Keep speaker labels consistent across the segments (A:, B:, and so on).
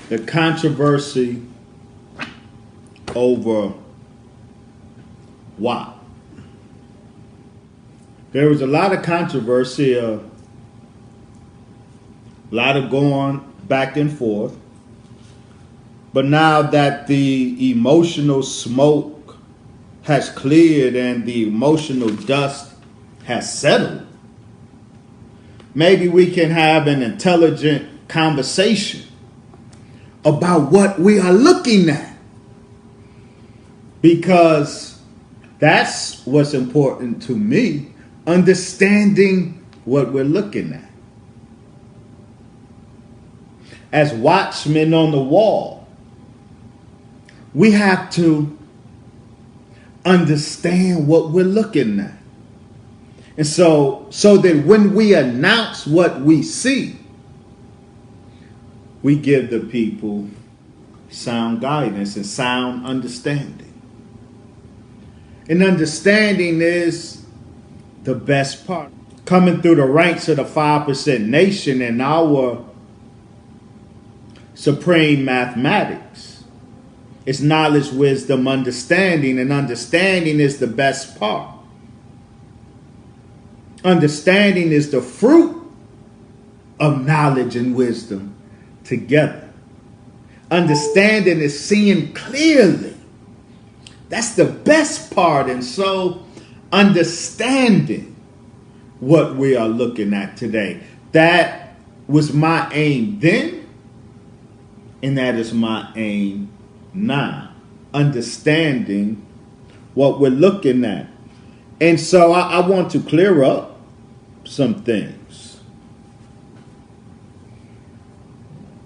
A: the controversy over WAP. There was a lot of controversy, a lot of going back and forth. But now that the emotional smoke has cleared and the emotional dust has settled, maybe we can have an intelligent conversation about what we are looking at. Because that's what's important to me, understanding what we're looking at. As watchmen on the wall, we have to understand what we're looking at. And so that when we announce what we see, we give the people sound guidance and sound understanding. And understanding is the best part. Coming through the ranks of the 5% nation and our supreme mathematics, it's knowledge, wisdom, understanding, and understanding is the best part. Understanding is the fruit of knowledge and wisdom together. Understanding is seeing clearly. That's the best part. And so understanding what we are looking at today, that was my aim then, and that is my aim now. Understanding what we're looking at. And so I want to clear up some things.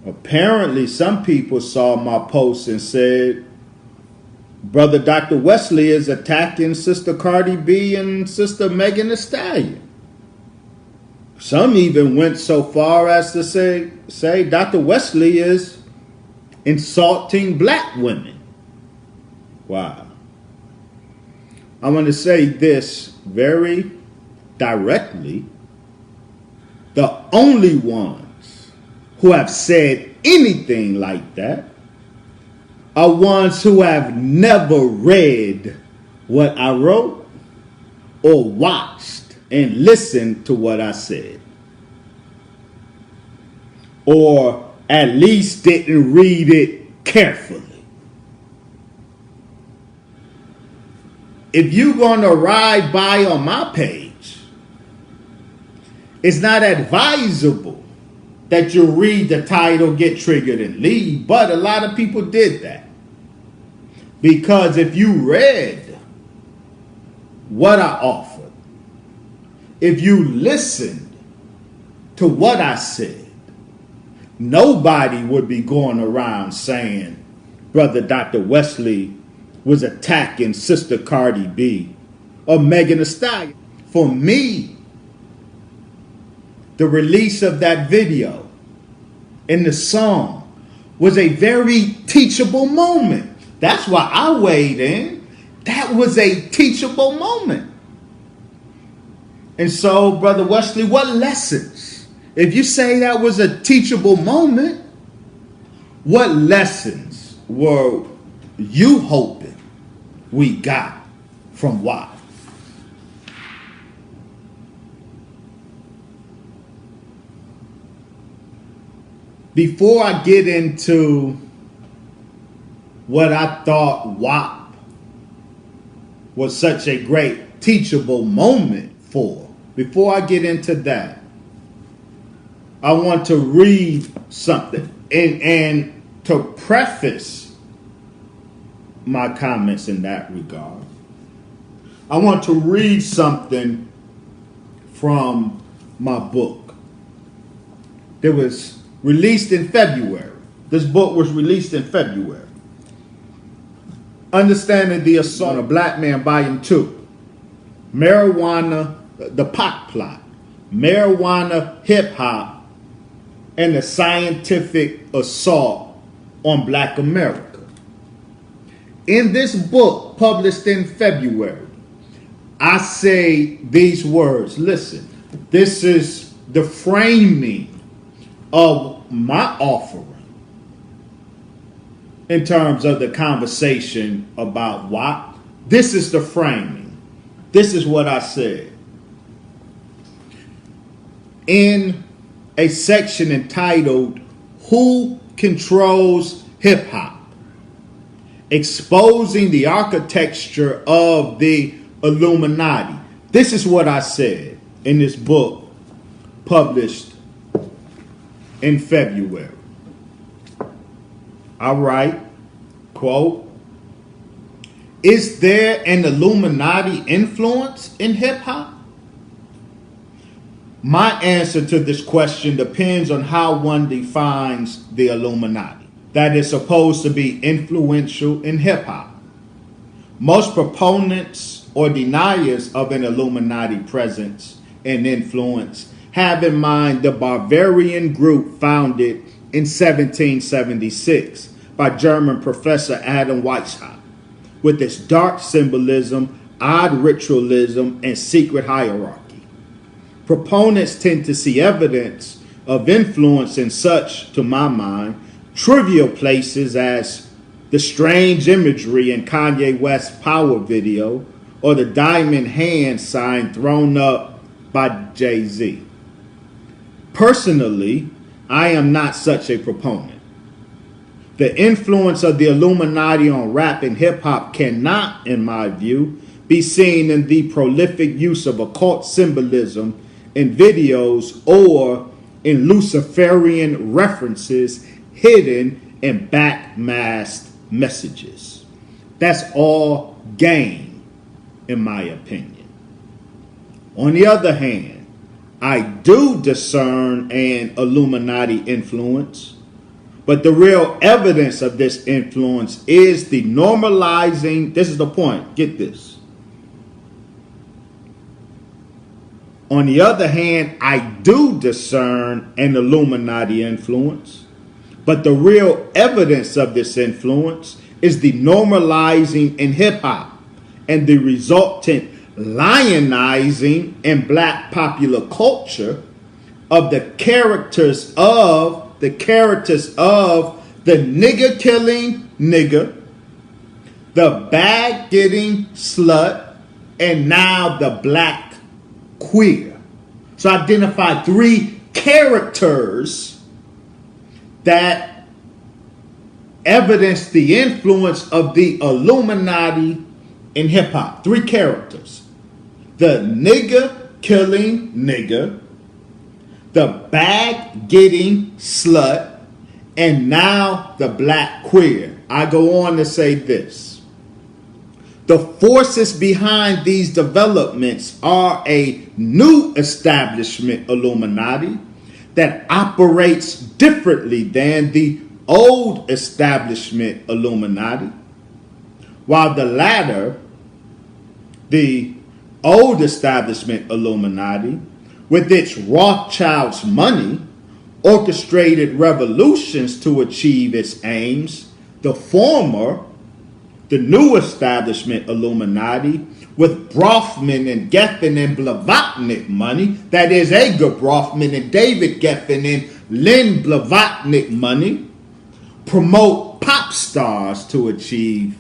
A: Apparently, some people saw my post and said, Brother Dr. Wesley is attacking Sister Cardi B and Sister Megan Thee Stallion. Some even went so far as to say Dr. Wesley is insulting black women. Wow. I want to say this very directly. The only ones who have said anything like that are ones who have never read what I wrote or watched and listened to what I said, or at least didn't read it carefully. If you're going to ride by on my page, it's not advisable that you read the title, get triggered, and leave. But a lot of people did that. Because if you read what I offered, if you listened to what I said, nobody would be going around saying Brother Dr. Wesley was attacking Sister Cardi B or Megan Thee Stallion. For me, the release of that video and the song was a very teachable moment. That's why I weighed in. That was a teachable moment. And so, Brother Wesley, what lessons? If you say that was a teachable moment, what lessons were you hoping we got from WAP? Before I get into what I thought WAP was such a great teachable moment for, before I get into that, I want to read something and to preface my comments in that regard. I want to read something from my book. It was released in February. This book was released in February. Understanding the Assault on a Black Man, Volume 2. Marijuana, the Pac Plot. Marijuana, Hip Hop, and the Scientific Assault on Black America. In this book, published in February, I say these words. Listen, this is the framing of my offering in terms of the conversation about WAP. This is the framing. This is what I said. In a section entitled, Who Controls Hip Hop? Exposing the architecture of the Illuminati. This is what I said in this book published in February. I write, quote, is there an Illuminati influence in hip hop? My answer to this question depends on how one defines the Illuminati that is supposed to be influential in hip hop. Most proponents or deniers of an Illuminati presence and influence have in mind the barbarian group founded in 1776 by German professor Adam Weishaupt, with its dark symbolism, odd ritualism, and secret hierarchy. Proponents tend to see evidence of influence in such, to my mind, trivial places as the strange imagery in Kanye West's Power video or the diamond hand sign thrown up by Jay-Z. Personally, I am not such a proponent. The influence of the Illuminati on rap and hip-hop cannot, in my view, be seen in the prolific use of occult symbolism in videos or in Luciferian references hidden in backmasked messages. That's all game, in my opinion. On the other hand, I do discern an Illuminati influence, but the real evidence of this influence is the normalizing, this is the point, get this. On the other hand, I do discern an Illuminati influence, but the real evidence of this influence is the normalizing in hip-hop and the resultant lionizing in black popular culture of the characters of the nigger killing nigger, the bag getting slut, and now the black queer. So identify three characters that evidence the influence of the Illuminati in hip hop. Three characters: the nigger killing nigger, the bag getting slut, and now the black queer. I go on to say this. The forces behind these developments are a new establishment Illuminati that operates differently than the old establishment Illuminati, while the latter, the old establishment Illuminati, with its Rothschild's money, orchestrated revolutions to achieve its aims. The former, the new establishment Illuminati, with Brofman and Geffen and Blavatnik money, that is Edgar Brofman and David Geffen and Lynn Blavatnik money, promote pop stars to achieve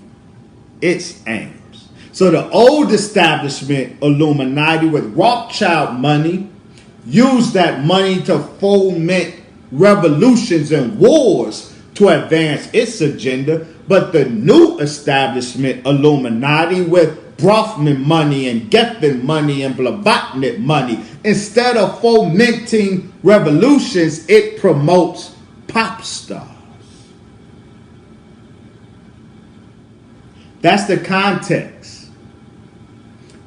A: its aims. So the old establishment Illuminati with Rothschild money used that money to foment revolutions and wars to advance its agenda, but the new establishment Illuminati with Brofman money and Geffen money and Blavatnik money, instead of fomenting revolutions, it promotes pop stars. That's the context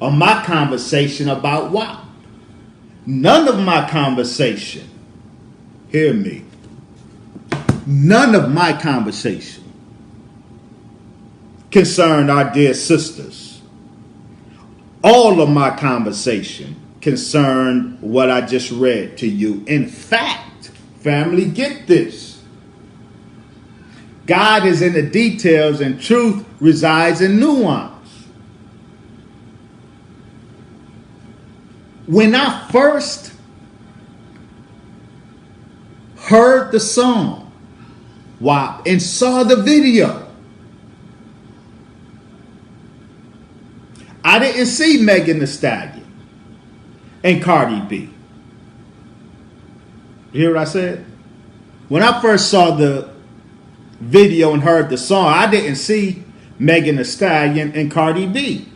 A: of my conversation about WAP. None of my conversation, hear me, none of my conversation concerned our dear sisters. All of my conversation concerned what I just read to you. In fact, family, get this. God is in the details and truth resides in nuance. When I first heard the song, WAP and saw the video. I didn't see Megan Thee Stallion and Cardi B. You hear what I said? When I first saw the video and heard the song, I didn't see Megan Thee Stallion and Cardi B.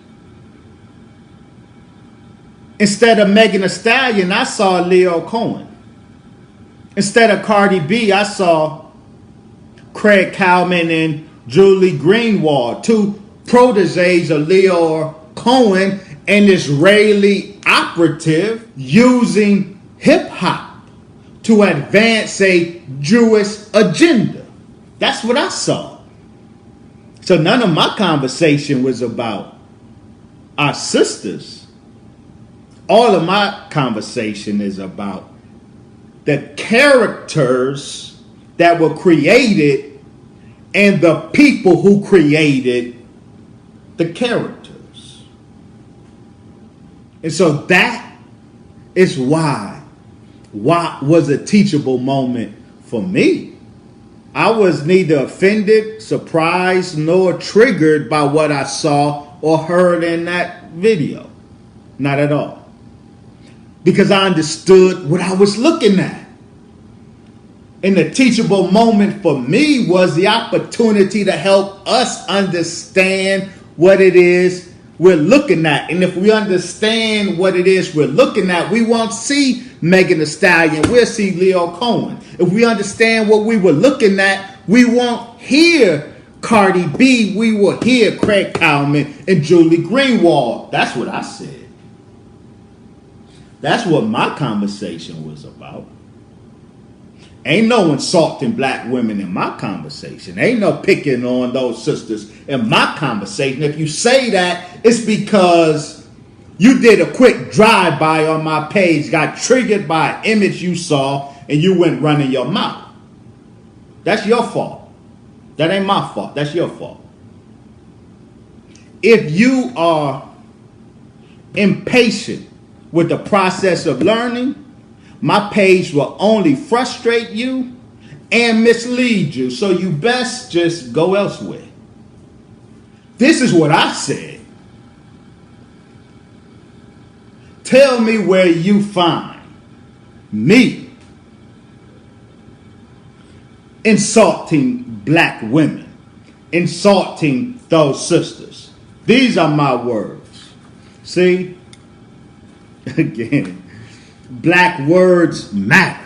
A: Instead of Megan Thee Stallion, I saw Leo Cohen. Instead of Cardi B, I saw Craig Cowman and Julie Greenwald, two proteges of Leo Cohen, an Israeli operative using hip-hop to advance a Jewish agenda. That's what I saw. So none of my conversation was about our sisters. All of my conversation is about the characters that were created and the people who created the characters. And so that is why was a teachable moment for me. I was neither offended, surprised, nor triggered by what I saw or heard in that video. Not at all. Because I understood what I was looking at. And the teachable moment for me was the opportunity to help us understand what it is we're looking at. And if we understand what it is we're looking at, we won't see Megan Thee Stallion, we'll see Leo Cohen. If we understand what we were looking at, we won't hear Cardi B, we will hear Craig Cowman and Julie Greenwald. That's what I said. That's what my conversation was about. Ain't no insulting black women in my conversation. Ain't no picking on those sisters in my conversation. If you say that, it's because you did a quick drive-by on my page, got triggered by an image you saw, and you went running your mouth. That's your fault. That ain't my fault. That's your fault. If you are impatient with the process of learning, my page will only frustrate you and mislead you. So you best just go elsewhere. This is what I said. Tell me where you find me insulting black women, insulting those sisters. These are my words. See? Again. Black words matter.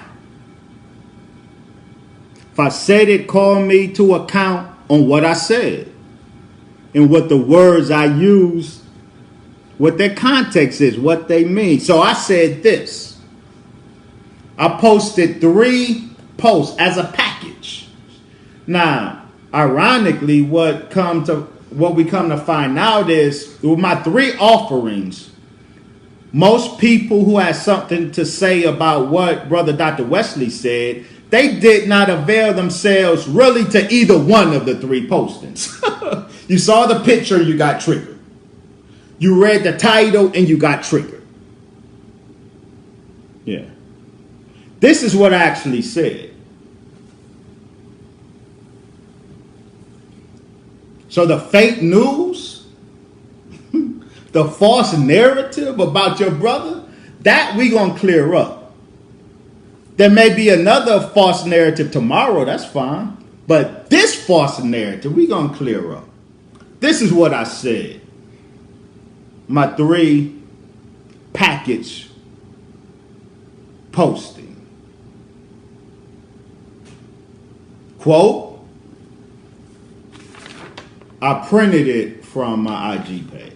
A: If I said it, call me to account on what I said and what the words I use, what their context is, what they mean. So I said this. I posted 3 posts as a package. Now, ironically, what we come to find out is with my 3 offerings, most people who had something to say about what Brother Dr. Wesley said, they did not avail themselves really to either one of the 3 postings. You saw the picture and you got triggered. You read the title and you got triggered. Yeah. This is what I actually said. So the fake news, the false narrative about your brother, that we gonna clear up. There may be another false narrative tomorrow, that's fine. But this false narrative, we gonna clear up. This is what I said. My 3 package posting. Quote, I printed it from my IG page.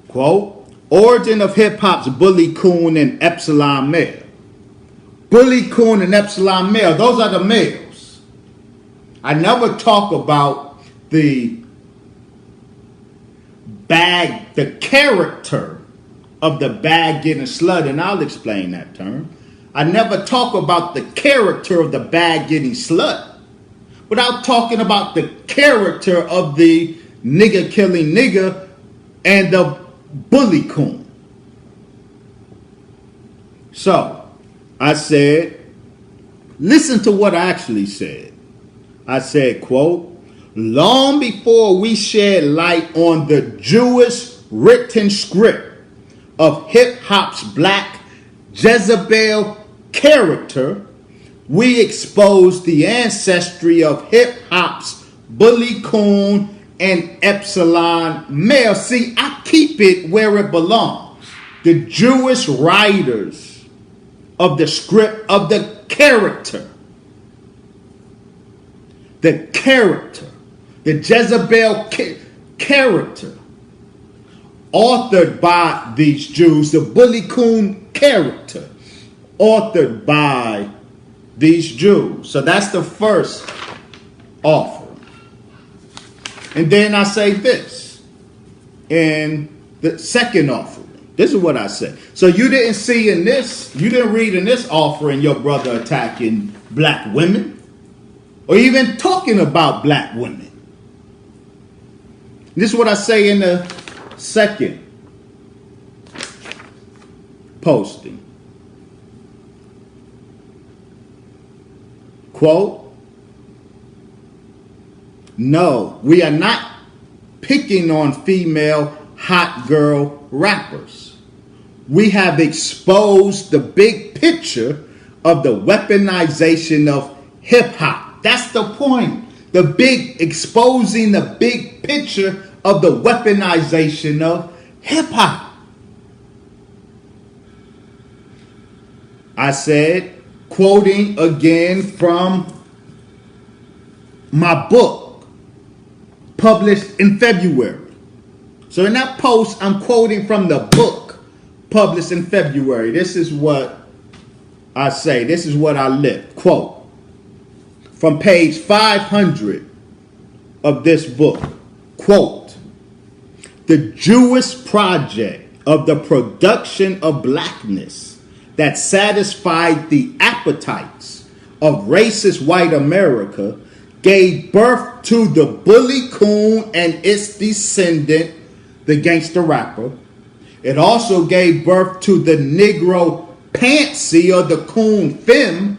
A: Quote, origin of hip-hop's Bully Coon and Epsilon Male. Bully Coon and Epsilon Male, those are the males. I never talk about the character of the bag getting slut, and I'll explain that term. I never talk about the character of the bag getting slut without talking about the character of the nigga killing nigga and the bully coon. So I said, Listen to what I actually said. I said, quote, long before we shed light on the Jewish written script of hip-hop's black Jezebel character, we exposed the ancestry of hip-hop's bully coon and epsilon male. See, I keep it where it belongs. The Jewish writers of the script of the character. The character. The Jezebel character. Authored by these Jews. The bully coon character. Authored by these Jews. So that's the first offering. And then I say this in the second offering. This is what I say. So you didn't see in this, you didn't read in this offering your brother attacking black women or even talking about black women. This is what I say in the second posting. Quote, no, we are not picking on female hot girl rappers. We have exposed the big picture of the weaponization of hip hop. That's the point. The big exposing the big picture of the weaponization of hip hop. I said, quoting again from my book, published in February. So in that post, I'm quoting from the book, published in February. This is what I say. This is what I lift. Quote, from page 500 of this book. Quote, the Jewish project of the production of blackness that satisfied the appetites of racist white America gave birth to the bully coon and its descendant, the gangster rapper. It also gave birth to the Negro Pantsy or the coon femme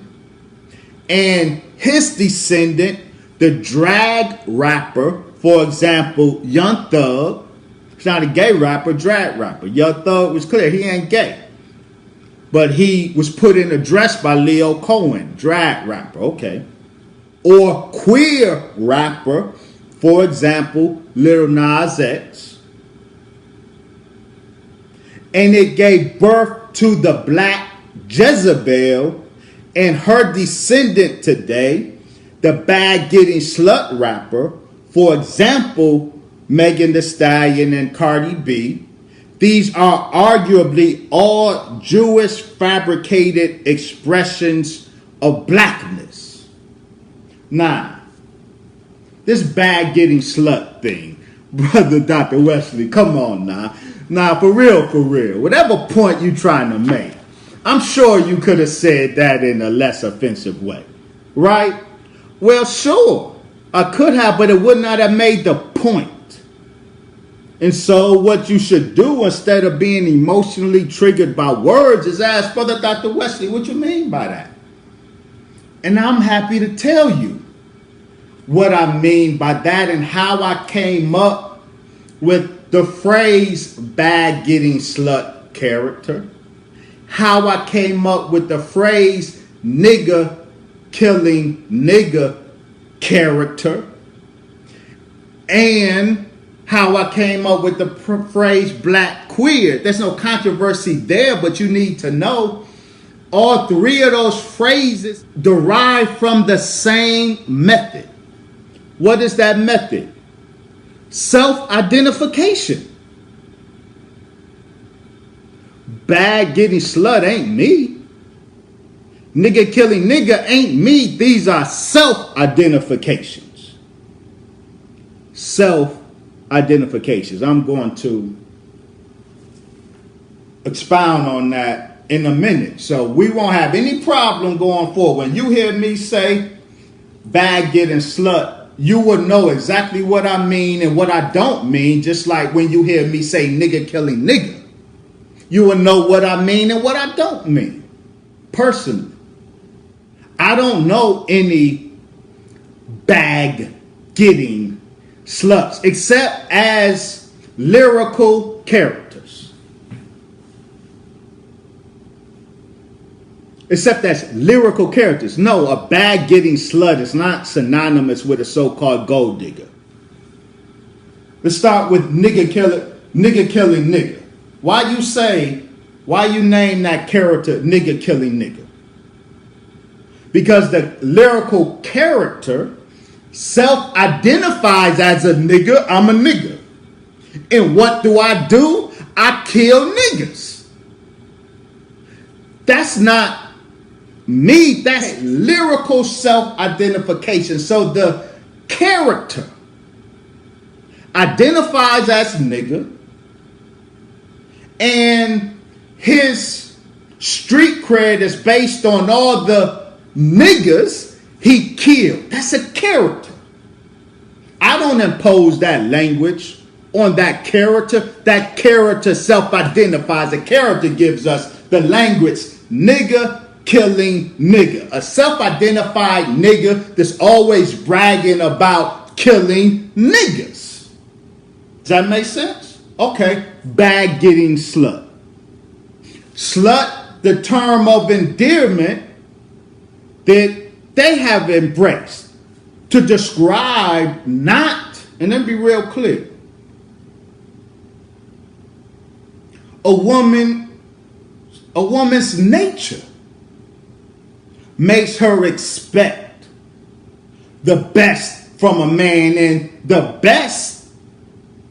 A: and his descendant, the drag rapper. For example, Young Thug. He's not a gay rapper, drag rapper. Young Thug was clear, he ain't gay. But he was put in a dress by Leo Cohen, drag rapper, okay. Or queer rapper, for example, Lil Nas X. And it gave birth to the black Jezebel and her descendant today, the bag-getting slut rapper, for example, Megan Thee Stallion and Cardi B. These are arguably all Jewish fabricated expressions of blackness. Now, this bag-getting slut thing, Brother Dr. Wesley, come on now. Now, for real, whatever point you're trying to make, I'm sure you could have said that in a less offensive way, right? Well, sure, I could have, but it would not have made the point. And so what you should do instead of being emotionally triggered by words is ask Brother Dr. Wesley, what you mean by that? And I'm happy to tell you what I mean by that and how I came up with the phrase bag-getting slut character. How I came up with the phrase nigger killing nigger character. And how I came up with the phrase black queer. There's no controversy there, but you need to know all three of those phrases derive from the same method. What is that method? Self-identification. Bag getting slut ain't me. Nigga killing nigga ain't me. These are self-identifications. Self-identifications. I'm going to expound on that in a minute. So we won't have any problem going forward. When you hear me say bag getting slut, you will know exactly what I mean and what I don't mean, just like when you hear me say nigga killing nigga. You will know what I mean and what I don't mean. Personally, I don't know any bag getting sluts except as lyrical characters. Except as lyrical characters. No, a bag getting slut is not synonymous with a so-called gold digger. Let's start with nigga killing nigga. Why you name that character nigga killing nigga? Because the lyrical character self-identifies as a nigga. I'm a nigga. And what do? I kill niggas. That's not me. That's lyrical self-identification. So the character identifies as nigga, and his street cred is based on all the niggas he killed. That's a character. I don't impose that language on that character. That character self-identifies. The character gives us the language nigga killing nigga. A self-identified nigga that's always bragging about killing niggas. Does that make sense? Okay. Bag getting slut. Slut, the term of endearment that they have embraced to describe not, and then be real clear, a woman's nature makes her expect the best from a man, and the best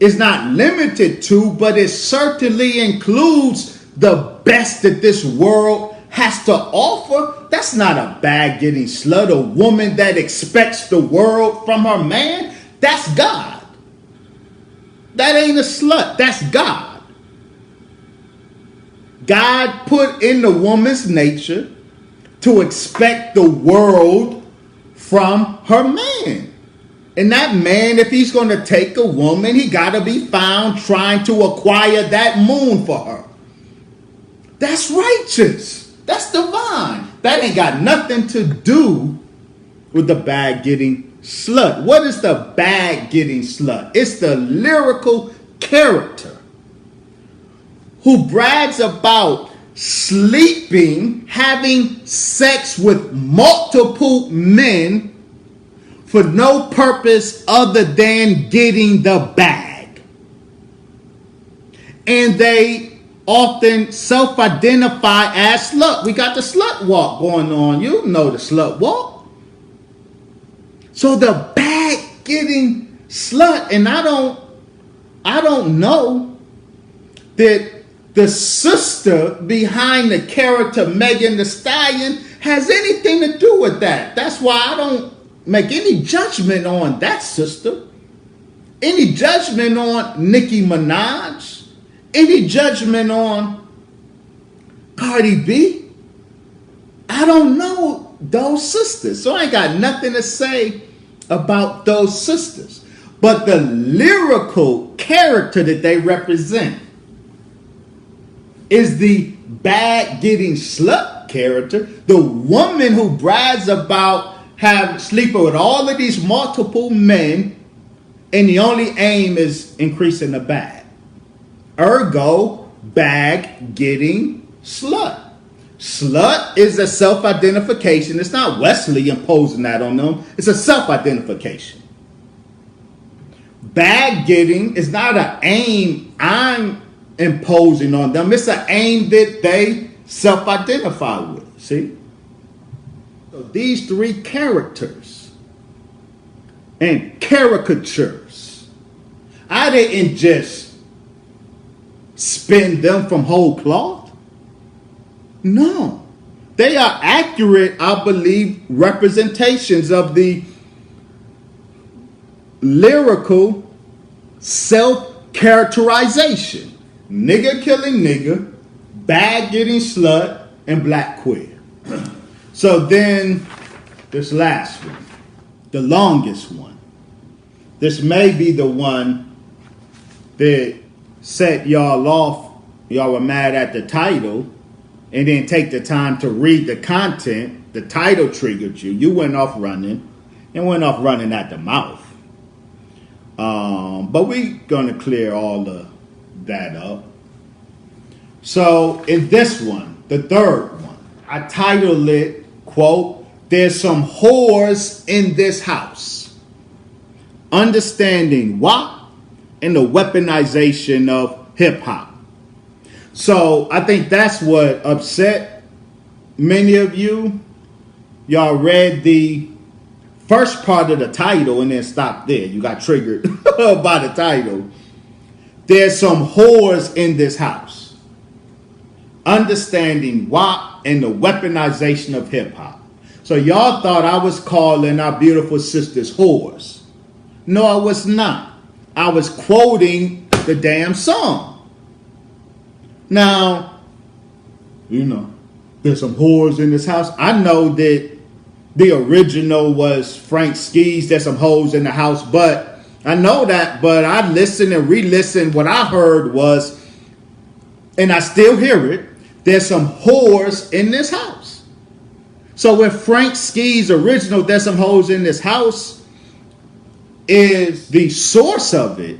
A: is not limited to, but it certainly includes the best that this world has to offer. That's not a bag getting slut. A woman that expects the world from her man, that's God. That ain't a slut, that's God. God put in the woman's nature to expect the world from her man. And that man, if he's going to take a woman, he got to be found trying to acquire that moon for her. That's righteous. That's divine. That ain't got nothing to do with the bag getting slut. What is the bag getting slut? It's the lyrical character who brags about sleeping, having sex with multiple men for no purpose other than getting the bag. And they often self-identify as slut. We got the slut walk going on. You know the slut walk. So the bag getting slut, and I don't know that the sister behind the character Megan Thee Stallion has anything to do with that. That's why I don't make any judgment on that sister, any judgment on Nicki Minaj, any judgment on Cardi B. I don't know those sisters, so I ain't got nothing to say about those sisters. But the lyrical character that they represent is the bag getting slut character, the woman who brags about sleeping with all of these multiple men, and the only aim is increasing the bag. Ergo, bag getting slut. Slut is a self-identification. It's not Wesley imposing that on them. It's a self-identification. Bag getting is not an aim I'm imposing on them. It's an aim that they self-identify with. See? So these three characters and caricatures, I didn't just spin them from whole cloth. No. They are accurate, I believe, representations of the lyrical self-characterization. Nigga killing nigga, bag getting slut, and black queer. So then, this last one, the longest one. This may be the one that set y'all off. Y'all were mad at the title and didn't take the time to read the content the title triggered you. You went off running and went off running at the mouth. But we're going to clear all of that up. So in this one, the third one, I titled it, quote, "There's some whores in this house. Understanding WAP and the weaponization of hip hop." So I think that's what upset many of you. Y'all read the first part of the title and then stopped there. You got triggered by the title. There's some whores in this house. Understanding WAP and the weaponization of hip hop. So y'all thought I was calling our beautiful sisters whores. No, I was not. I was quoting the damn song. Now, there's some whores in this house. I know that the original was Frank Ski's, "There's some hoes in the house," but I know that, but I listened and re-listened. What I heard was, and I still hear it, "There's some whores in this house." So with Frank Ski's original, "There's some hoes in this house," is the source of it.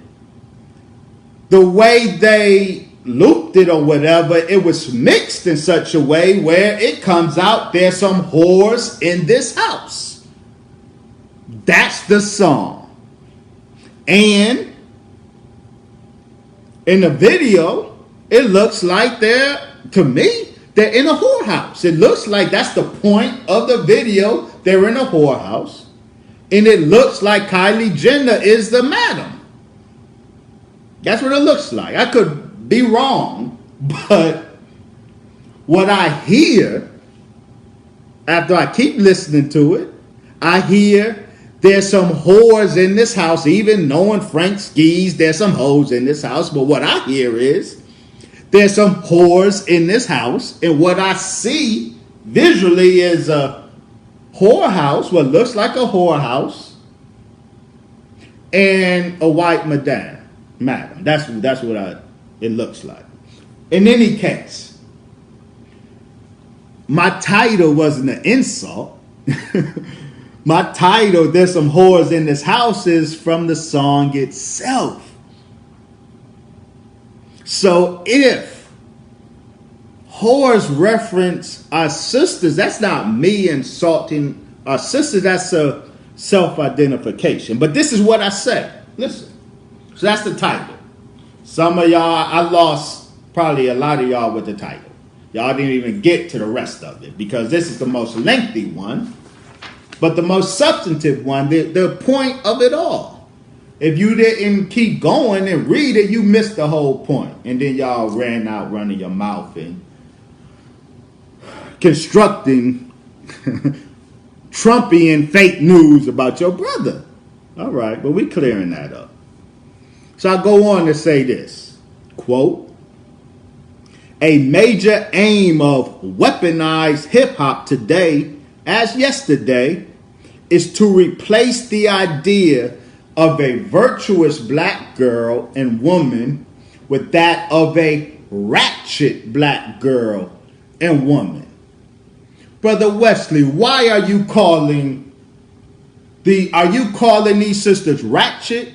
A: The way they looped it or whatever, it was mixed in such a way where it comes out, "There's some whores in this house." That's the song. And in the video, it looks like they're in a whorehouse. It looks like that's the point of the video. They're in a whorehouse. And it looks like Kylie Jenner is the madam. That's what it looks like. I could be wrong, but what I hear after I keep listening to it, I hear there's some whores in this house, even knowing Frank Ski's, there's some hoes in this house. But what I hear is there's some whores in this house. And what I see visually is a whorehouse, what looks like a whorehouse, and a white madam. That's what it looks like. In any case, my title wasn't an insult. My title, "There's some whores in this house," is from the song itself. So if whores reference our sisters, that's not me insulting our sisters, that's a self-identification. But this is what I say. Listen. So that's the title. Some of y'all, I lost probably a lot of y'all with the title. Y'all didn't even get to the rest of it because this is the most lengthy one, but the most substantive one, the point of it all. If you didn't keep going and read it, you missed the whole point. And then y'all ran out running your mouth and constructing Trumpian fake news about your brother. All right, but we clearing that up. So I go on to say this, quote, "A major aim of weaponized hip-hop today, as yesterday, is to replace the idea of a virtuous black girl and woman with that of a ratchet black girl and woman." Brother Wesley, why are you calling these sisters ratchet?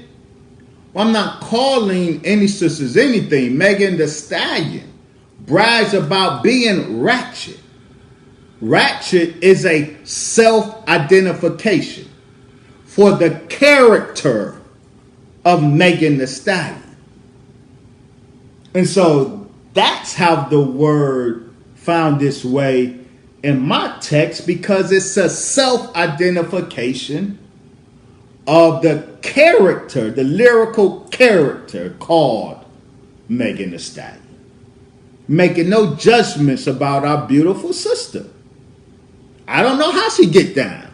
A: Well, I'm not calling any sisters anything. Megan Thee Stallion brags about being ratchet. Ratchet is a self-identification for the character of Megan Thee Stallion. And so that's how the word found its way in my text, because it's a self-identification of the character, the lyrical character called Megan Thee Stallion. Making no judgments about our beautiful sister. I don't know how she get down.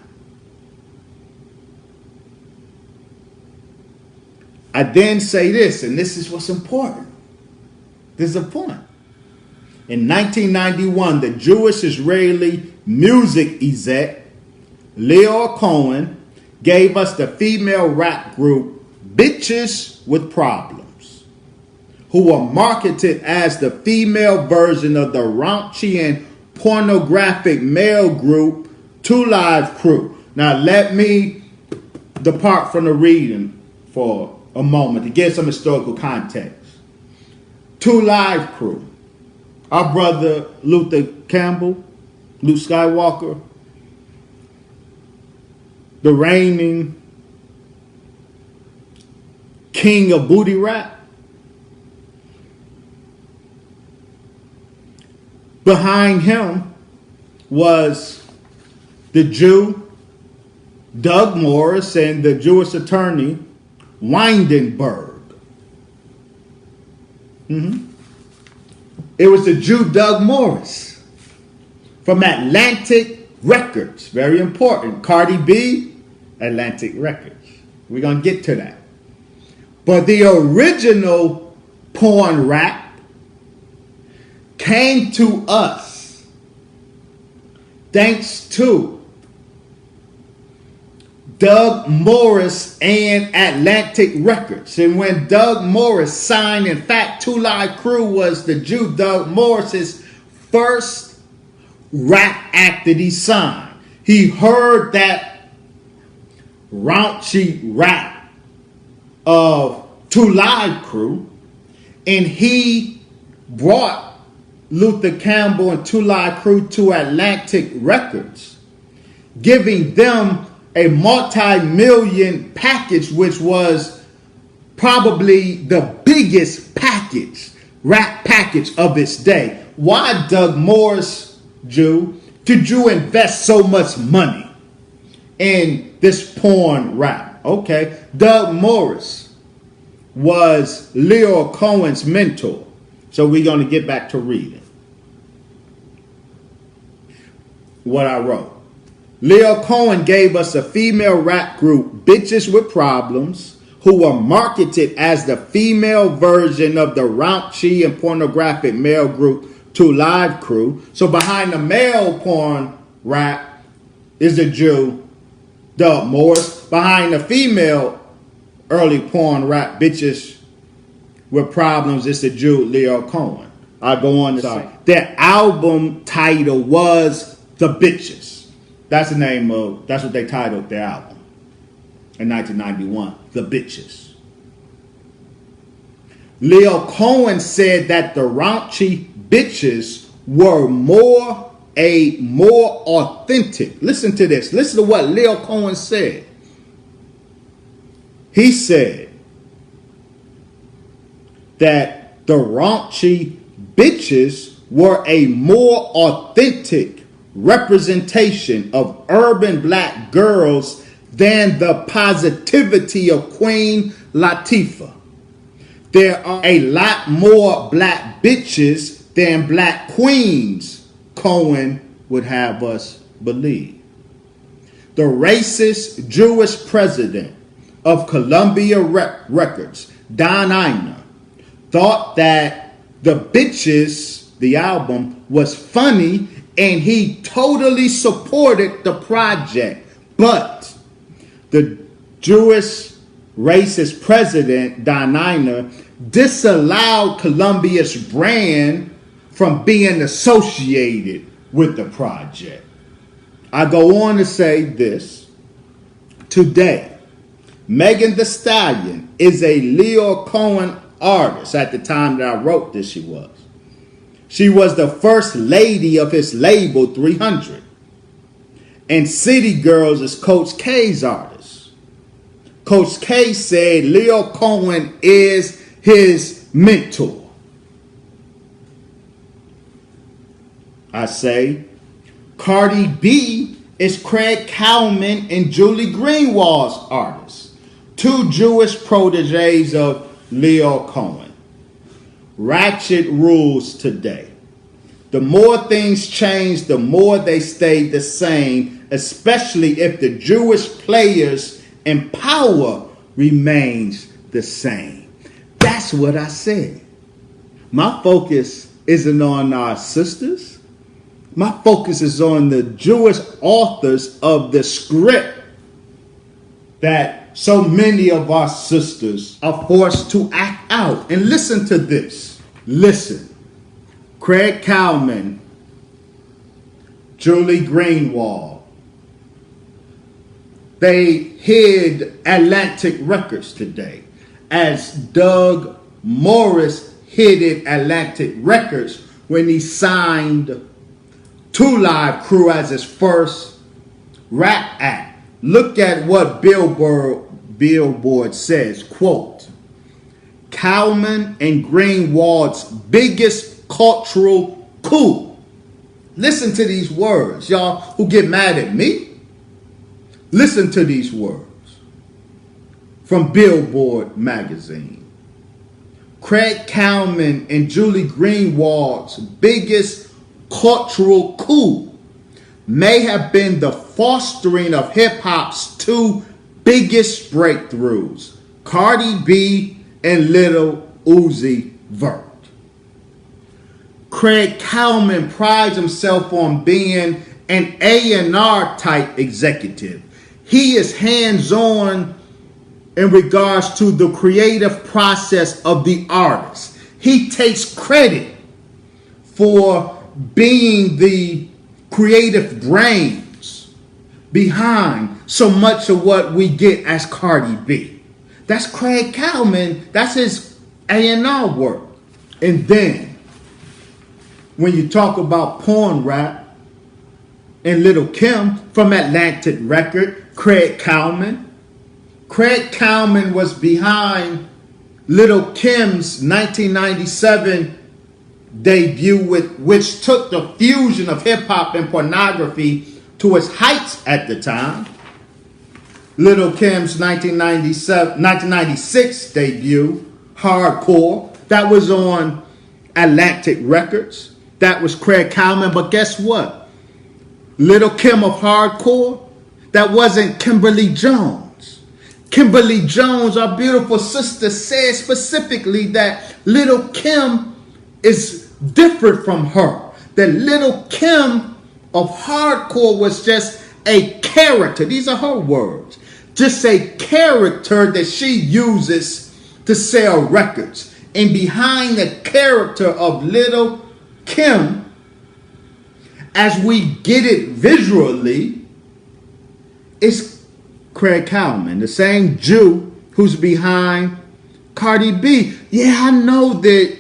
A: I then say this, and this is what's important. This is a point. In 1991, the Jewish-Israeli music exec, Leor Cohen, gave us the female rap group Bitches with Problems, who were marketed as the female version of the raunchy and pornographic male group Two Live Crew. Now let me depart from the reading for a moment to give some historical context. Two Live Crew. Our brother Luther Campbell, Luke Skywalker, the reigning king of booty rap. Behind him was the Jew Doug Morris and the Jewish attorney Weindenberg. It was the Jew Doug Morris from Atlantic Records. Very important. Cardi B, Atlantic Records. We're going to get to that. But the original porn rap came to us thanks to Doug Morris and Atlantic Records. And when Doug Morris signed, in fact, Two Live Crew was the Jew Doug Morris's first rap act that he signed. He heard that raunchy rap of Two Live Crew, and he brought Luther Campbell and Two Live Crew to Atlantic Records, giving them a multi-million package, which was probably the biggest package, rap package of its day. Why, Doug Morris, Jew, did you invest so much money in this porn rap? Okay, Doug Morris was Leo Cohen's mentor. So we're going to get back to reading what I wrote. Leo Cohen gave us a female rap group, Bitches with Problems, who were marketed as the female version of the raunchy and pornographic male group Two Live Crew. So behind the male porn rap is the Jew Doug Morris. Behind the female early porn rap, Bitches with Problems, is the Jew Leo Cohen. I go on to say their album title was The Bitches. That's the name of, that's what they titled their album in 1991, The Bitches. Leo Cohen said that the raunchy bitches were more authentic. Listen to this. Listen to what Leo Cohen said. He said that the raunchy bitches were a more authentic representation of urban black girls than the positivity of Queen Latifah. There are a lot more black bitches than black queens, Cohen would have us believe. The racist Jewish president of Columbia Records, Don Imer, thought that The Bitches, the album, was funny, and he totally supported the project. But the Jewish racist president, Don Imer, disallowed Columbia's brand from being associated with the project. I go on to say this. Today, Megan Thee Stallion is a Leo Cohen artist. At the time that I wrote this, she was. She was the first lady of his label, 300. And City Girls is Coach K's artist. Coach K said Leo Cohen is his mentor. I say Cardi B is Craig Cowman and Julie Greenwald's artists. Two Jewish proteges of Leo Cohen. Ratchet rules today. The more things change, the more they stay the same, especially if the Jewish players and power remains the same. That's what I said. My focus isn't on our sisters. My focus is on the Jewish authors of the script that so many of our sisters are forced to act out. And listen to this. Listen. Craig Cowman, Julie Greenwald, They hid Atlantic Records today, as Doug Morris hid Atlantic Records when he signed 2 Live Crew as his first rap act. Look at what Billboard says, quote, Kalman and Greenwald's biggest cultural coup. Listen to these words, y'all who get mad at me. Listen to these words from Billboard magazine. Craig Kalman and Julie Greenwald's biggest cultural coup may have been the fostering of hip-hop's 2 biggest breakthroughs, Cardi B and Lil Uzi Vert. Craig Kalman prides himself on being an A&R type executive. He is hands-on in regards to the creative process of the artist. He takes credit for being the creative brains behind so much of what we get as Cardi B. That's Craig Kalman. That's his A&R work. And then, when you talk about porn rap and Lil' Kim from Atlantic Record, Craig Kalman was behind Lil' Kim's 1997 debut, which took the fusion of hip-hop and pornography to its heights at the time. Lil' Kim's 1996 debut, Hardcore, that was on Atlantic Records. That was Craig Kalman, but guess what? Lil' Kim of Hardcore, that wasn't Kimberly Jones. Kimberly Jones, our beautiful sister, said specifically that Lil' Kim is different from her. That Lil' Kim of Hardcore was just a character. These are her words. Just a character that she uses to sell records. And behind the character of Lil' Kim, as we get it visually, it's Craig Kalman, the same Jew who's behind Cardi B. Yeah, I know that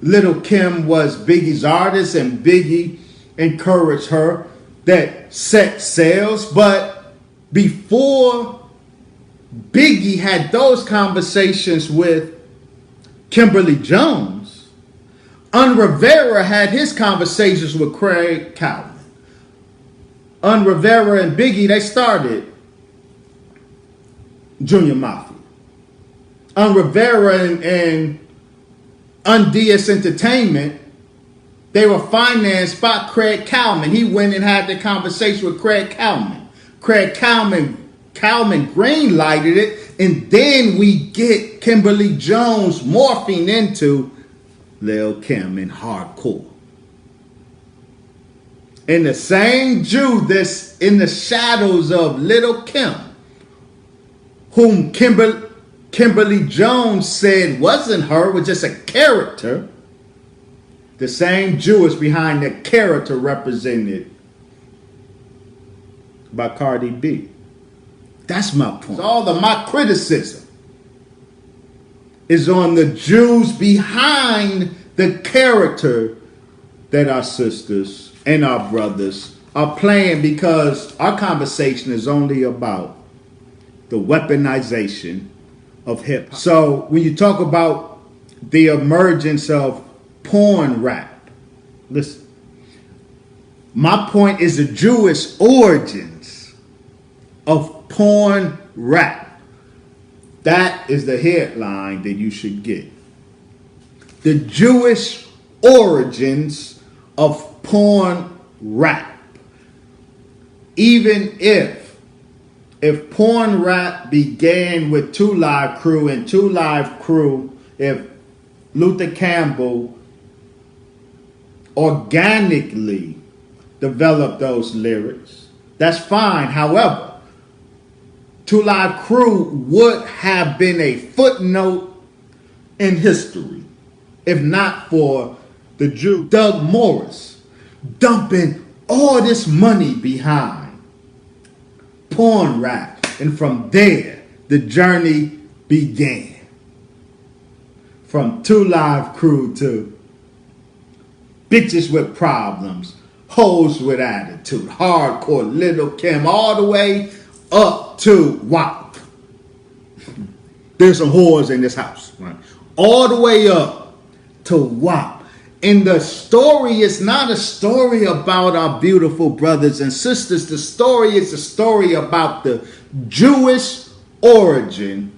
A: Lil' Kim was Biggie's artist and Biggie encouraged her, that sex sells. But before Biggie had those conversations with Kimberly Jones, Rivera had his conversations with Craig Kalman. Rivera and Biggie, they started Junior Mafia. Rivera and Undias Entertainment, they were financed by Craig Kalman. He went and had the conversation with Craig Kalman. Craig Kalman green-lighted it, and then we get Kimberly Jones morphing into Lil' Kim in Hardcore. And the same Jew that's in the shadows of Lil' Kim, whom Kimberly Jones said wasn't her, was just a character, the same Jew is behind the character represented by Cardi B. That's my point. All of my criticism is on the Jews behind the character that our sisters and our brothers are playing, because our conversation is only about the weaponization of hip hop. So when you talk about the emergence of porn rap, listen, my point is the Jewish origins of porn rap. That is the headline that you should get. The Jewish origins of porn rap. Even if porn rap began with 2 Live Crew, and 2 Live Crew, if Luther Campbell organically developed those lyrics, that's fine. However, 2 Live Crew would have been a footnote in history if not for the Jew Doug Morris dumping all this money behind porn rap. And from there, the journey began. From 2 Live Crew to bitches with problems, hoes with attitude, hardcore, Little Kim, all the way up to WAP. There's some whores in this house, right? All the way up to WAP. And the story is not a story about our beautiful brothers and sisters. The story is a story about the Jewish origin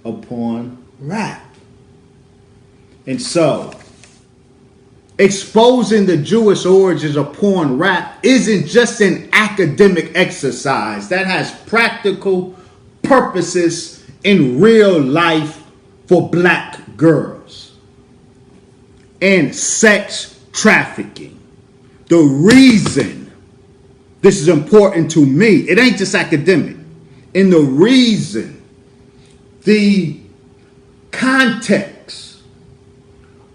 A: upon rap. And so, exposing the Jewish origins of porn rap isn't just an academic exercise. That has practical purposes in real life for black girls. And sex trafficking. The reason this is important to me, it ain't just academic. And the reason, the context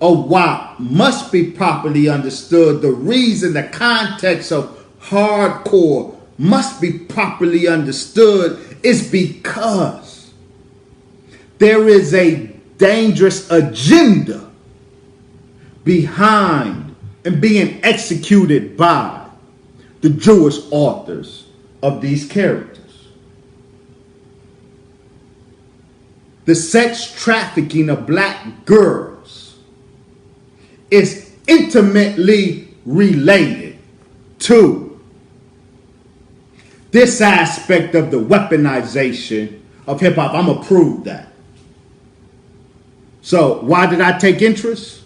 A: of WAP must be properly understood. The reason, the context of hardcore must be properly understood is because there is a dangerous agenda behind and being executed by the Jewish authors of these characters. The sex trafficking of black girls is intimately related to this aspect of the weaponization of hip hop. I'm going to prove that. So why did I take interest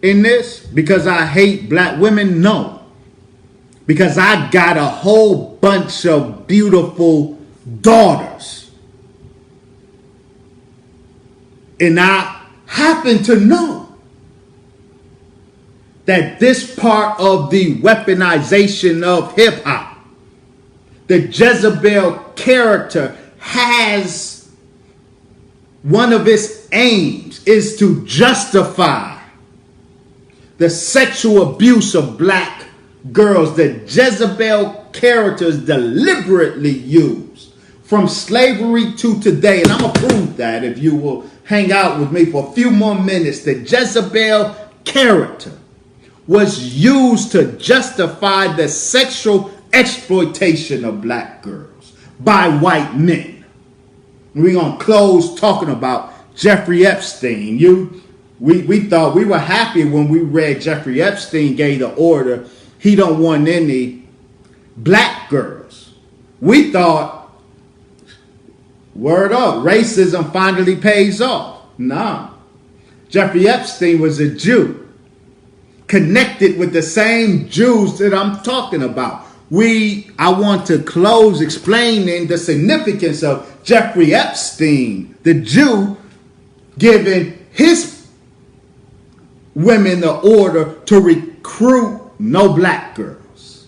A: in this? Because I hate black women? No. Because I got a whole bunch of beautiful daughters. And I happen to know that this part of the weaponization of hip hop, the Jezebel character, has one of its aims is to justify the sexual abuse of black girls. The Jezebel character is deliberately used from slavery to today. And I'm going to prove that if you will hang out with me for a few more minutes. The Jezebel character was used to justify the sexual exploitation of black girls by white men. We're going to close talking about Jeffrey Epstein. We thought we were happy when we read Jeffrey Epstein gave the order he don't want any black girls. We thought, word up, racism finally pays off. Nah. Jeffrey Epstein was a Jew, connected with the same Jews that I'm talking about. I want to close explaining the significance of Jeffrey Epstein, the Jew, giving his women the order to recruit no black girls.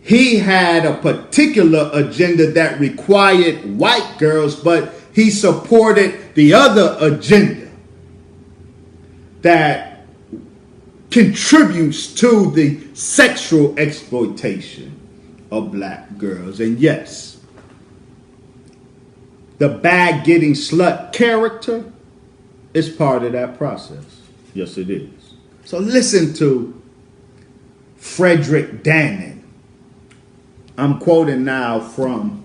A: He had a particular agenda that required white girls, but he supported the other agenda that contributes to the sexual exploitation of black girls. And yes, the bag getting slut character is part of that process. Yes, it is. So listen to Frederick Dannon. I'm quoting now from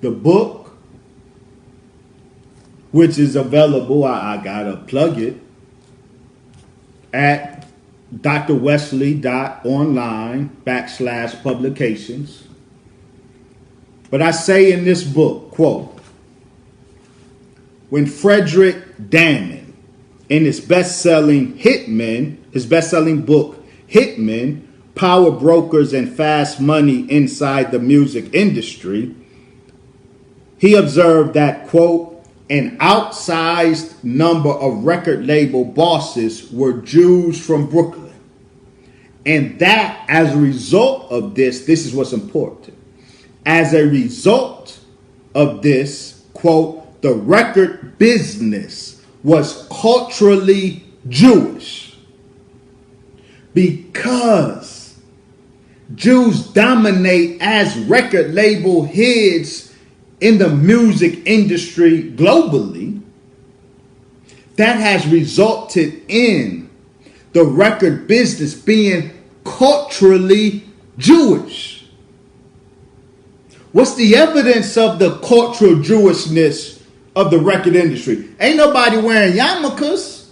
A: the book, which is available. I gotta plug it at drwesley.online/publications. But I say in this book, quote, when Frederick Dannon, in his best-selling book, Hitmen, Power Brokers and Fast Money Inside the Music Industry, he observed that, quote, an outsized number of record label bosses were Jews from Brooklyn. And that, as a result of this is what's important. As a result of this, quote, the record business was culturally Jewish because Jews dominate as record label heads in the music industry globally, that has resulted in the record business being culturally Jewish. What's the evidence of the cultural Jewishness of the record industry? Ain't nobody wearing yarmulkes.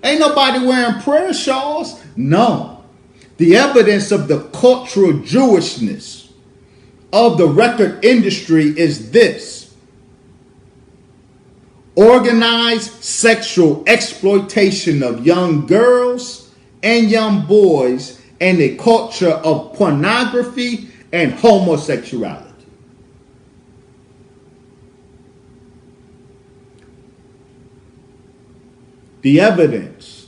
A: Ain't nobody wearing prayer shawls. No. The evidence of the cultural Jewishness of the record industry is this: organized sexual exploitation of young girls and young boys, and a culture of pornography and homosexuality. The evidence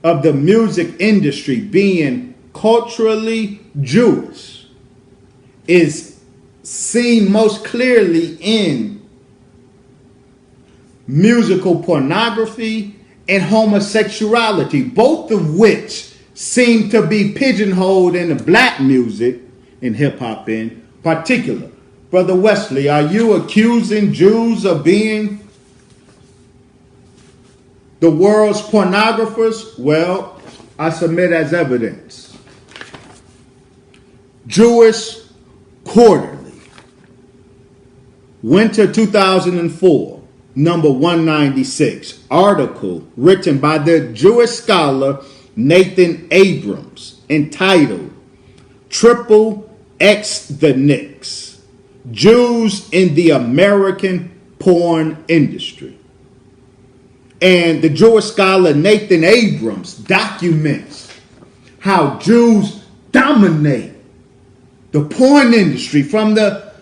A: of the music industry being culturally Jewish is seen most clearly in musical pornography and homosexuality, both of which seem to be pigeonholed in the black music and hip-hop in particular. Brother Wesley, are you accusing Jews of being the world's pornographers? Well, I submit as evidence. Jewish Quarterly, Winter 2004, number 196, article written by the Jewish scholar Nathan Abrams, entitled Triple X the Knicks, Jews in the American Porn Industry. And the Jewish scholar Nathan Abrams documents how Jews dominate the porn industry from the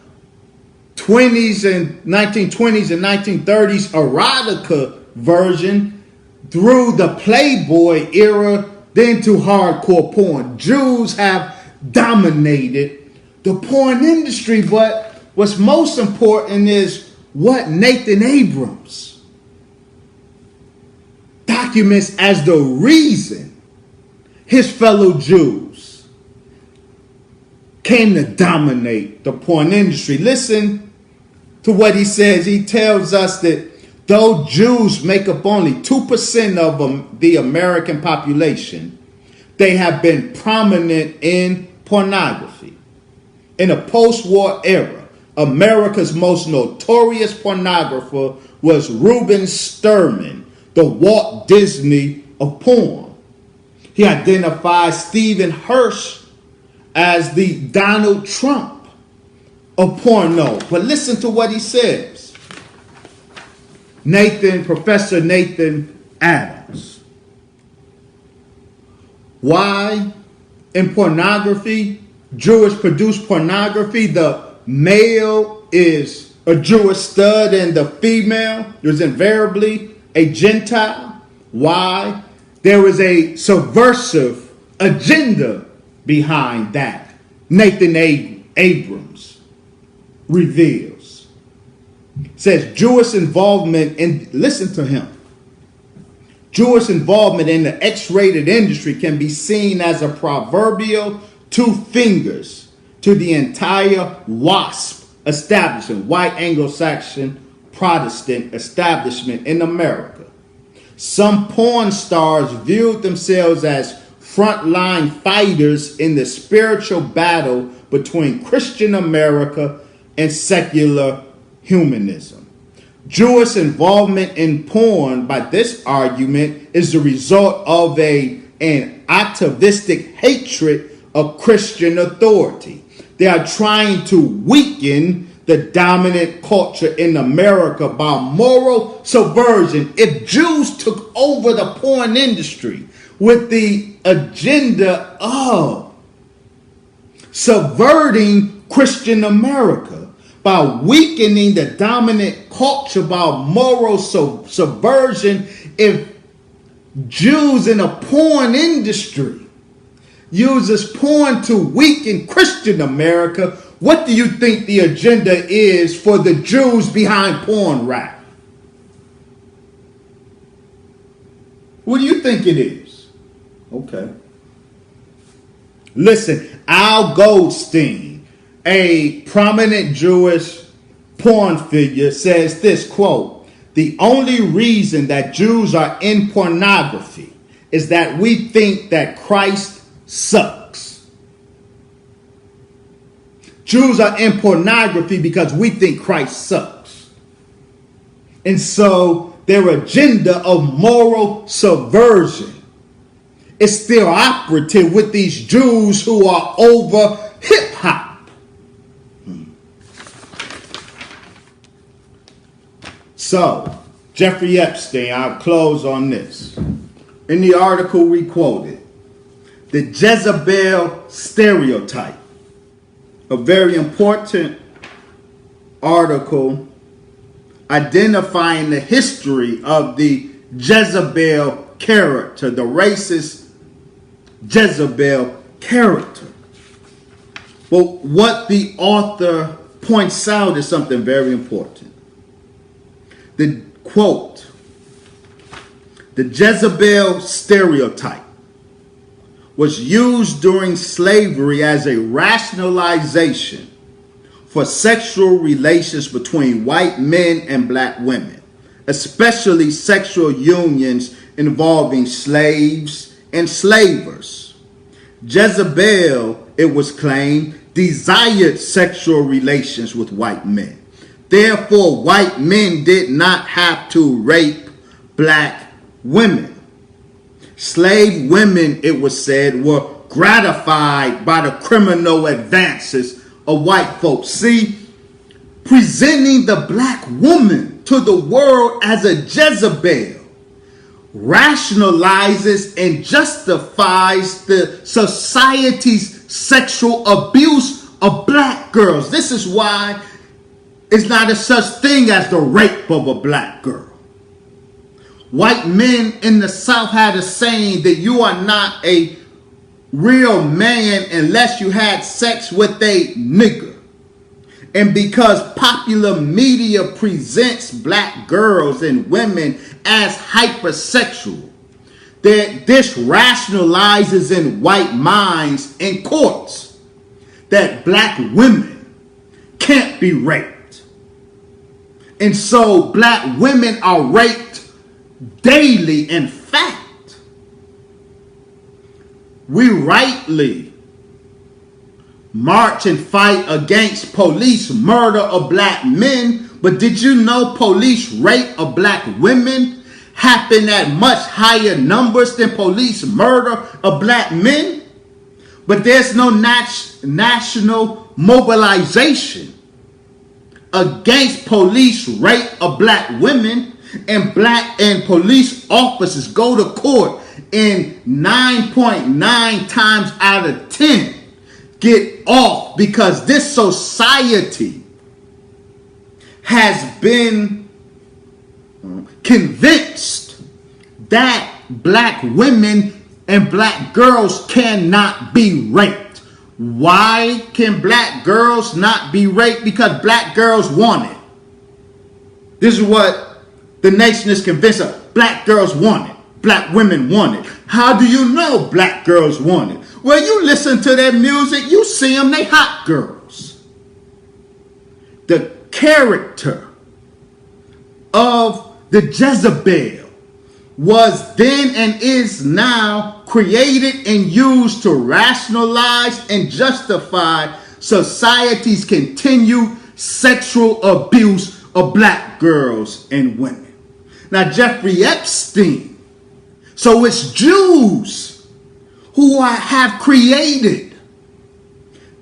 A: 1920s and 1930s erotica version through the Playboy era, then to hardcore porn. Jews have dominated the porn industry, but what's most important is what Nathan Abrams documents as the reason his fellow Jews came to dominate the porn industry. Listen to what he says. He tells us that though Jews make up only 2% of the American population, they have been prominent in pornography. In a post-war era, America's most notorious pornographer was Reuben Sterman, the Walt Disney of porn. He identifies Stephen Hirsch as the Donald Trump of porno. But listen to what he says. Professor Nathan Adams. Why in pornography, Jewish produced pornography, the male is a Jewish stud and the female is invariably a Gentile? Why? There is a subversive agenda behind that. Nathan Abrams reveals. Says Jewish involvement in, listen to him, Jewish involvement in the X-rated industry can be seen as a proverbial two fingers to the entire WASP establishment, white Anglo-Saxon Protestant establishment in America. Some porn stars viewed themselves as frontline fighters in the spiritual battle between Christian America and secular humanism. Jewish involvement in porn, by this argument, is the result of an atavistic hatred of Christian authority. They are trying to weaken the dominant culture in America by moral subversion. If Jews took over the porn industry with the agenda of subverting Christian America, by weakening the dominant culture by moral subversion, if Jews in a porn industry uses porn to weaken Christian America, what do you think the agenda is for the Jews behind porn rap? What do you think it is? Okay. Listen, Al Goldstein, a prominent Jewish porn figure, says this, quote, "The only reason that Jews are in pornography is that we think that Christ sucks." Jews are in pornography because we think Christ sucks. And so their agenda of moral subversion is still operative with these Jews who are over hip hop. So, Jeffrey Epstein, I'll close on this. In the article we quoted, the Jezebel stereotype, a very important article identifying the history of the Jezebel character, the racist Jezebel character. But what the author points out is something very important. The quote, "The Jezebel stereotype was used during slavery as a rationalization for sexual relations between white men and black women, especially sexual unions involving slaves and slavers. Jezebel, it was claimed, desired sexual relations with white men. Therefore, white men did not have to rape black women. Slave women, it was said, were gratified by the criminal advances of white folks." See, presenting the black woman to the world as a Jezebel rationalizes and justifies the society's sexual abuse of black girls. This is why it's not a such thing as the rape of a black girl. White men in the South had a saying that you are not a real man unless you had sex with a nigger. And because popular media presents black girls and women as hypersexual, that this rationalizes in white minds in courts that black women can't be raped. And so black women are raped daily. In fact, we rightly march and fight against police murder of black men, but did you know police rape of black women happen at much higher numbers than police murder of black men? But there's no national mobilization against police rape of black women, and police officers go to court and 9.9 times out of 10 get off because this society has been convinced that black women and black girls cannot be raped. Why can black girls not be raped? Because black girls want it. This is what the nation is convinced of. Black girls want it. Black women want it. How do you know black girls want it? Well, you listen to their music, you see them, they hot girls. The character of the Jezebel was then and is now created and used to rationalize and justify society's continued sexual abuse of black girls and women. Now, Jeffrey Epstein, so it's Jews who have created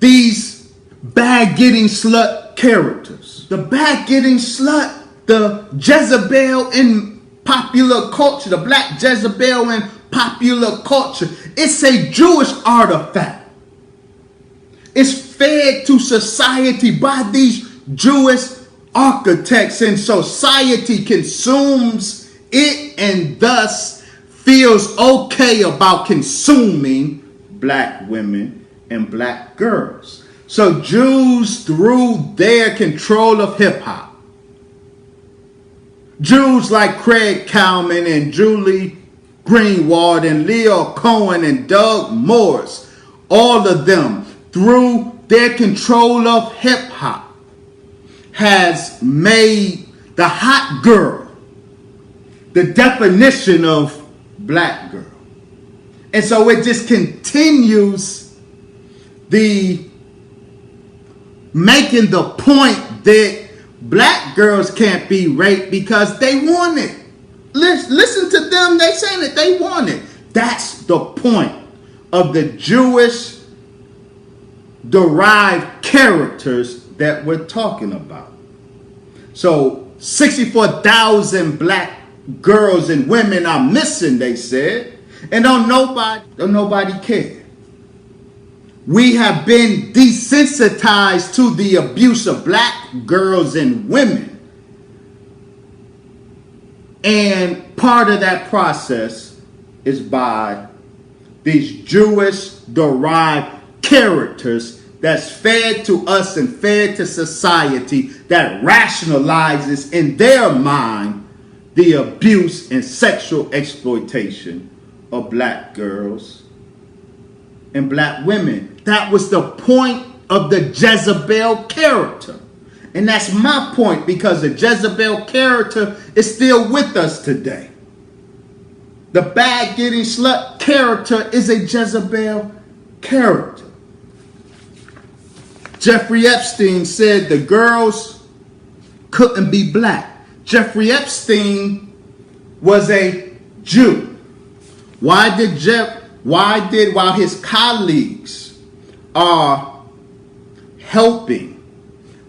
A: these bag-getting slut characters. The bag-getting slut, the Jezebel in popular culture, the black Jezebel in popular culture, it's a Jewish artifact. It's fed to society by these Jewish architects, and society consumes it and thus feels okay about consuming black women and black girls. So Jews, through their control of hip-hop, Jews like Craig Kalman and Julie Greenwald and Leo Cohen and Doug Morris, all of them through their control of hip-hop, has made the hot girl the definition of black girl. And so it just continues the making the point that black girls can't be raped because they want it. Listen to them, they saying that they want it. That's the point of the Jewish derived characters that we're talking about. So 64,000 black girls and women are missing, they said, and don't nobody care. We have been desensitized to the abuse of black girls and women. And part of that process is by these Jewish derived characters that's fed to us and fed to society that rationalizes in their mind the abuse and sexual exploitation of black girls and black women. That was the point of the Jezebel character. And that's my point, because the Jezebel character is still with us today. The bag getting slut character is a Jezebel character. Jeffrey Epstein said the girls couldn't be black. Jeffrey Epstein was a Jew. While his colleagues are helping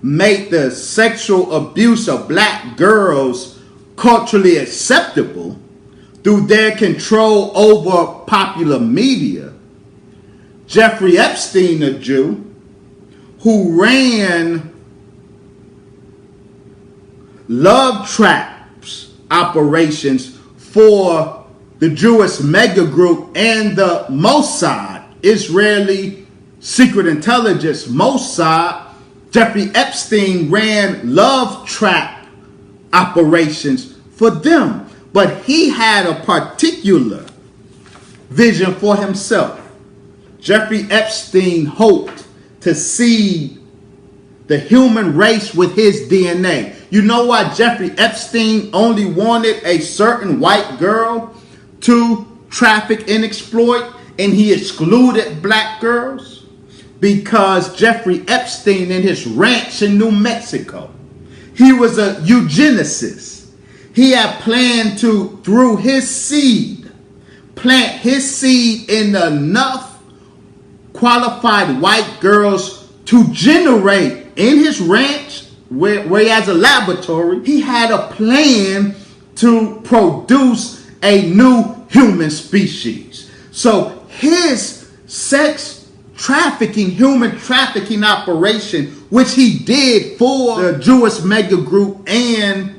A: make the sexual abuse of black girls culturally acceptable through their control over popular media, Jeffrey Epstein, a Jew, who ran love traps operations for the Jewish mega group and the Mossad, Israeli secret intelligence Mossad, Jeffrey Epstein ran love trap operations for them. But he had a particular vision for himself. Jeffrey Epstein hoped to seed the human race with his DNA. You know why Jeffrey Epstein only wanted a certain white girl to traffic and exploit, and he excluded black girls? Because Jeffrey Epstein, in his ranch in New Mexico, he was a eugenicist. He had planned to, through his seed, plant his seed in enough qualified white girls to generate in his ranch, where he has a laboratory. He had a plan to produce a new human species. So his human trafficking operation, which he did for the Jewish mega group and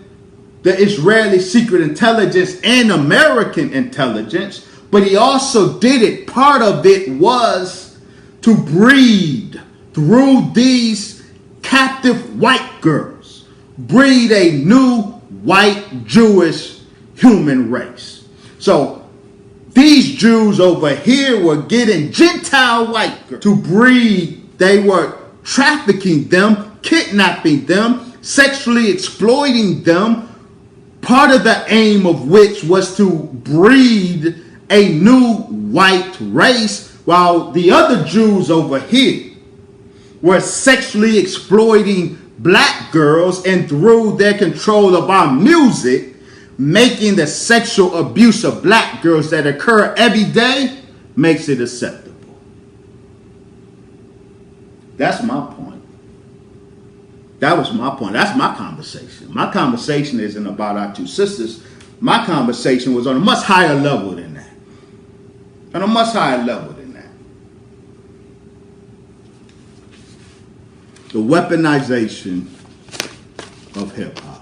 A: the Israeli secret intelligence and American intelligence, but he also did it. Part of it was to breed through these captive white girls, breed a new white Jewish human race. So these Jews over here were getting Gentile white girls to breed. They were trafficking them, kidnapping them, sexually exploiting them. Part of the aim of which was to breed a new white race, while the other Jews over here were sexually exploiting black girls, and through their control of our music, making the sexual abuse of black girls that occur every day makes it acceptable. That's my point. That was my point. That's my conversation. My conversation isn't about our two sisters. My conversation was on a much higher level than that. On a much higher level than that. The weaponization of hip-hop.